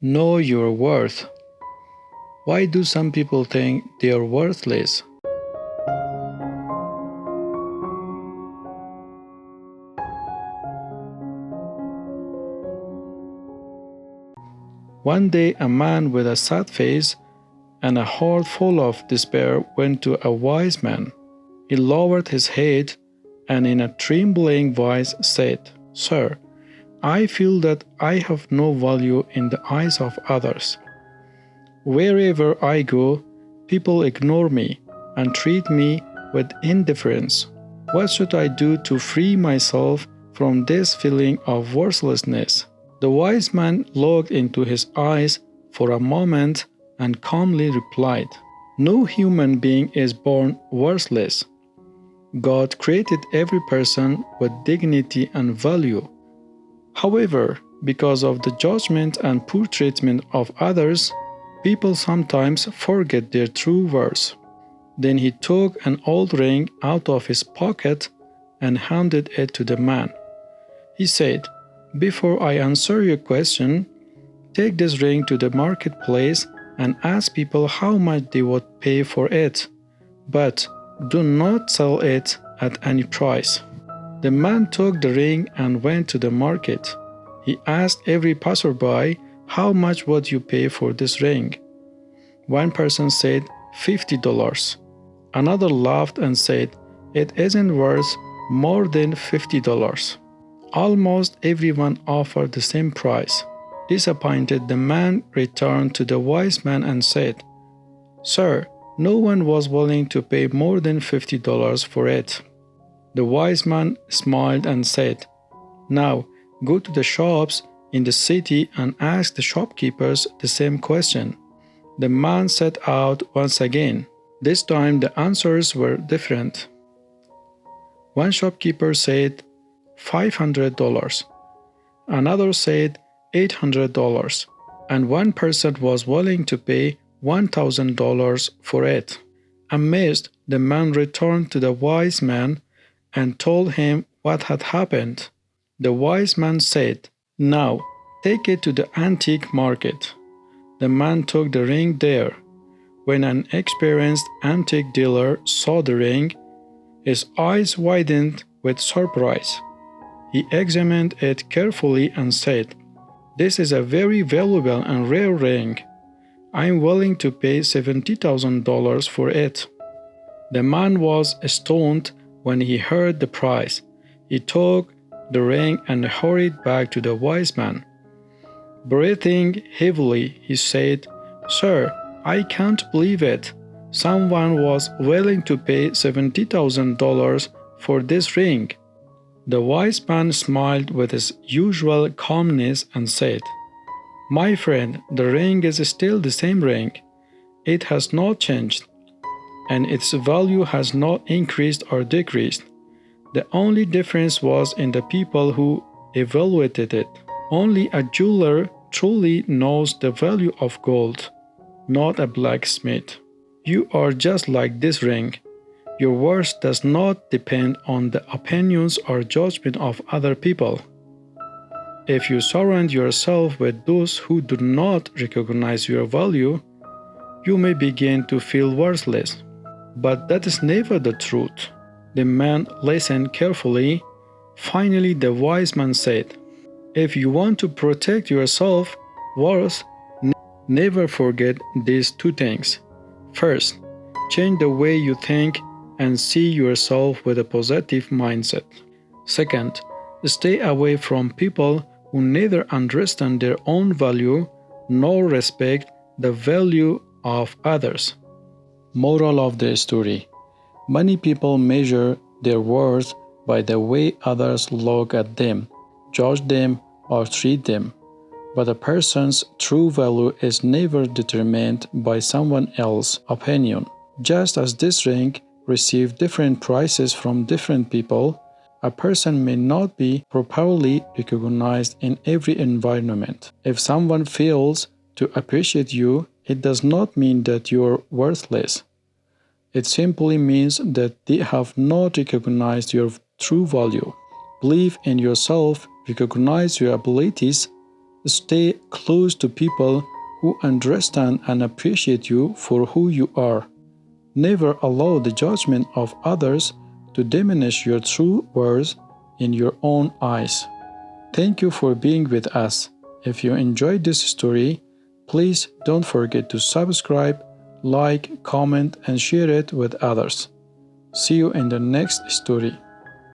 Know your worth. Why do some people think they are worthless? One day, a man with a sad face and a heart full of despair went to a wise man. He lowered his head and in a trembling voice said, "Sir, I feel that I have no value in the eyes of others. Wherever I go, people ignore me and treat me with indifference. What should I do to free myself from this feeling of worthlessness?" The wise man looked into his eyes for a moment and calmly replied, "No human being is born worthless. God created every person with dignity and value. However, because of the judgment and poor treatment of others, people sometimes forget their true worth." Then he took an old ring out of his pocket and handed it to the man. He said, "Before I answer your question, take this ring to the marketplace and ask people how much they would pay for it, but do not sell it at any price." The man took the ring and went to the market. He asked every passerby, "How much would you pay for this ring?" One person said, $50. Another laughed and said, "It isn't worth more than $50. Almost everyone offered the same price. Disappointed, the man returned to the wise man and said, "Sir, no one was willing to pay more than $50 for it." The wise man smiled and said, "Now go to the shops in the city and ask the shopkeepers the same question." The man set out once again. This time the answers were different. One shopkeeper said $500, another said $800, and one person was willing to pay $1,000 for it. Amazed, the man returned to the wise man and told him what had happened. The wise man said, "Now take it to the antique market." The man took the ring there. When an experienced antique dealer saw the ring, his eyes widened with surprise. He examined it carefully and said, "This is a very valuable and rare ring. I am willing to pay $70,000 for it." The man was stunned when he heard the price. He took the ring and hurried back to the wise man. Breathing heavily, he said, "Sir, I can't believe it. Someone was willing to pay $70,000 for this ring." The wise man smiled with his usual calmness and said, "My friend, the ring is still the same ring. It has not changed, and its value has not increased or decreased. The only difference was in the people who evaluated it. Only a jeweler truly knows the value of gold, not a blacksmith. You are just like this ring. Your worth does not depend on the opinions or judgment of other people. If you surround yourself with those who do not recognize your value, you may begin to feel worthless. But that is never the truth." The man listened carefully. Finally, the wise man said, "If you want to protect your self-worth, never forget these two things. First, change the way you think and see yourself with a positive mindset. Second, stay away from people who neither understand their own value nor respect the value of others." Moral of the story: many people measure their worth by the way others look at them, judge them, or treat them. But a person's true value is never determined by someone else's opinion. Just as this ring received different prices from different people, a person may not be properly recognized in every environment. If someone fails to appreciate you, it does not mean that you are worthless. It simply means that they have not recognized your true value. Believe in yourself, recognize your abilities, Stay close to people who understand and appreciate you for who you are. Never allow the judgment of others to diminish your true worth in your own eyes. Thank you for being with us. If you enjoyed this story, please don't forget to subscribe, like, comment, and share it with others. See you in the next story.